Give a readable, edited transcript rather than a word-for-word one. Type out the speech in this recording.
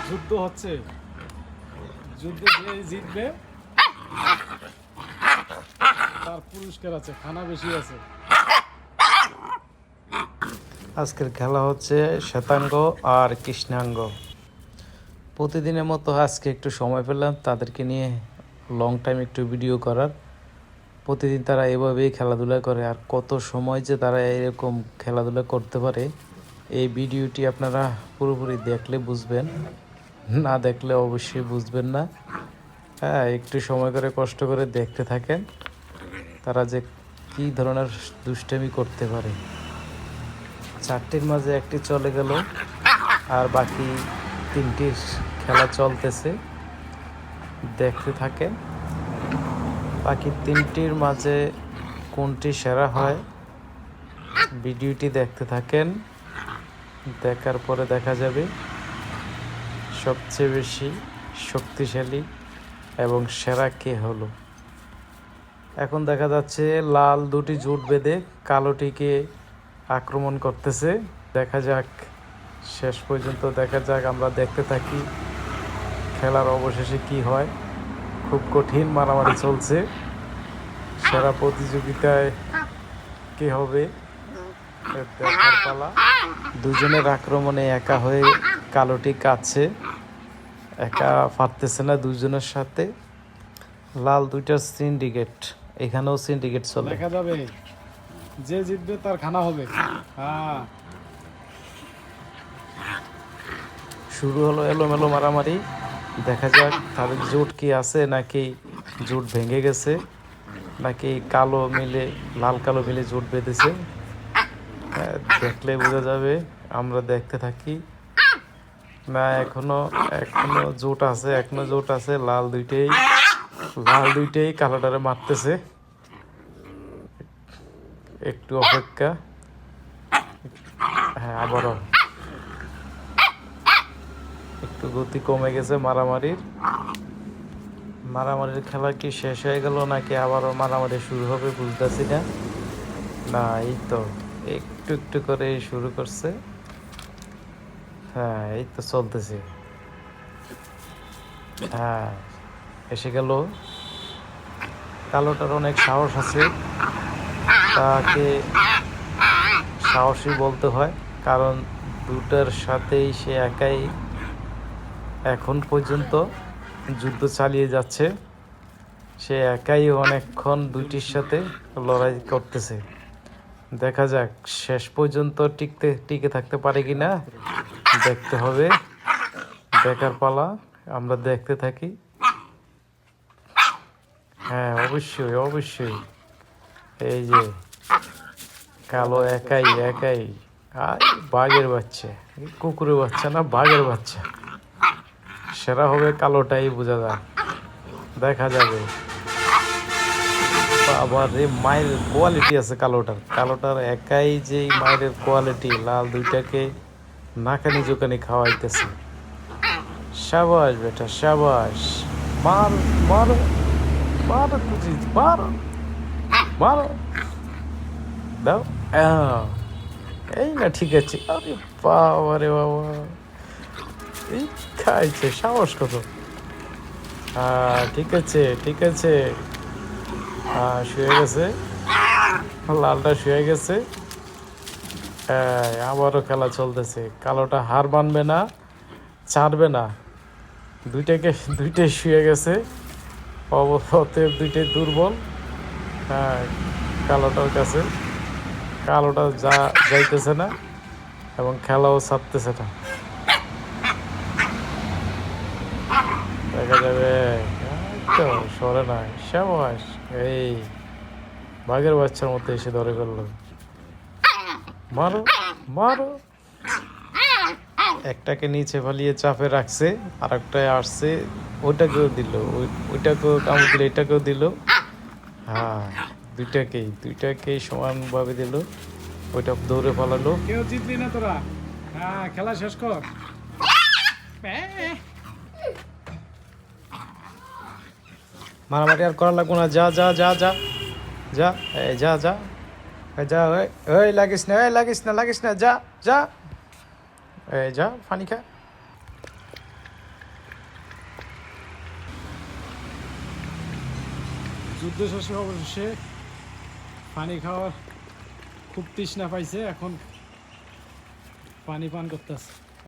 যুদ্ধ হচ্ছে, যুদ্ধে যে জিতবে তার পুরস্কার আছে, খানা বেশি আছে। আজকের খেলা হচ্ছে শ্বেতাঙ্গ আর কৃষ্ণাঙ্গ। প্রতিদিনের মতো আজকে একটু সময় পেলাম তাদেরকে নিয়ে লং টাইম একটু ভিডিও করার। প্রতিদিন তারা এভাবেই খেলাধুলা করে, আর কত সময় যে তারা এরকম খেলাধুলা করতে পারে এই ভিডিওটি আপনারা পুরোপুরি দেখলে বুঝবেন, না দেখলে অবশ্যই বুঝবেন না। হ্যাঁ, একটু সময় করে কষ্ট করে দেখতে থাকেন তারা যে কী ধরনের দুষ্টামি করতে পারে। চারটির মাঝে একটি চলে গেল, আর বাকি তিনটির খেলা চলতেছে, দেখতে থাকেন। বাকি তিনটির মাঝে কোনটি সেরা হয় ভিডিওটি দেখতে থাকেন। দেখার পরে দেখা যাবে সবচেয়ে বেশি শক্তিশালী এবং সেরা কে হলো। এখন দেখা যাচ্ছে লাল দুটি জোট বেঁধে কালোটিকে আক্রমণ করতেছে। দেখা যাক, শেষ পর্যন্ত দেখা যাক, আমরা দেখতে থাকি খেলার অবশেষে কি হয়। খুব কঠিন মারামারি চলছে। সেরা প্রতিযোগিতায় কে হবে দেখার পালা। দুজনের আক্রমণে একা হয়ে কালোটি কাছে, একা পারতেছে না দুজনের সাথে। লাল দুইটার সিন্ডিকেট, এখানেও সিন্ডিকেট চলে। দেখা যাবে যে জিতবে তার খানা হবে। হ্যাঁ, শুরু হলো এলোমেলো মারামারি। দেখা যাক তাদের জোট কি আছে, নাকি জোট ভেঙে গেছে, নাকি কালো মিলে লাল কালো মিলে জোট বেঁধেছে। দেখলে বোঝা যাবে, আমরা দেখতে থাকি। না, এখনো এখনো জোট আছে, এখনো জোট আছে। লাল দুইটাই কালোটারে মারতেছে। একটু অপেক্ষা। হ্যাঁ, আবারও একটু গতি কমে গেছে মারামারির খেলা কি শেষ হয়ে গেল, নাকি আবারও মারামারি শুরু হবে বুঝতেছি না। না, এই তো একটু একটু করে শুরু করছে। হ্যাঁ, এই তো চলতেছে। হ্যাঁ, এসে গেল। কালোটার অনেক সাহস আছে, তাকে সাহসী বলতে হয়, কারণ দুটার সাথেই সে একাই এখন পর্যন্ত যুদ্ধ চালিয়ে যাচ্ছে। সে একাই অনেকক্ষণ দুইটির সাথে লড়াই করতেছে। দেখা যাক শেষ পর্যন্ত টিকে থাকতে পারে কি না, দেখতে হবে। দেখার পালা, আমরা দেখতে থাকি। হ্যাঁ, অবশ্যই অবশ্যই। এই যে কালো একাই বাঘের বাচ্চা, কুকুরের বাচ্চা না, বাঘের বাচ্চা। সেরা হবে কালোটাই বোঝা যায়, দেখা যাবে। আবার এই মায়ের কোয়ালিটি আছে কালোটার একাই যে মায়ের কোয়ালিটি, লাল দুইটাকে নাকানি জোকানি খাওয়াইতেছে। সাবাস বেটা সাবাস, মার মার মার তুই, মার মার দাও। এই না, ঠিক আছে। আরে বাবা রে বাবা, এই খাইছে, সাহস কত। ঠিক আছে ঠিক আছে। শুয়ে গেছে, লালটা শুয়ে গেছে। আবারও খেলা চলতেছে। কালোটা হার মানবে না, ছাড়বে না। দুইটাই শুয়ে গেছে। অতএব দুইটাই দুর্বল। হ্যাঁ, কালোটার কাছে কালোটা যাইতেছে না এবং খেলাও ছাড়তেছে না। দেখা যাবে, তো সরে না। সাবাস, এই বাঘের বাচ্চার মতো এসে ধরে ফেললো। মারো মারো। একটাকে নিচে ফালিয়ে চাপে রাখছে, আর একটায় আসছে, ওইটাকেও দিল, ওইটাকেও কামড় দিল, এটাকেও দিল। হ্যাঁ, দুইটাকেই সমানভাবে দিল। ওইটা দৌড়ে পালালো। কেউ জিতলি না তোরা। হ্যাঁ, খেলা শেষ কর। মারামারি আর করা লাগবো না। যা যা যা যা যা, এই যা যা যা। ওই লাগিস না, যা যা। এই যা, পানি খা। যুদ্ধ শেষে অবশেষে পানি খাওয়ার খুব তৃষ্ণা পাইছে, এখন পানি পান করতেছে।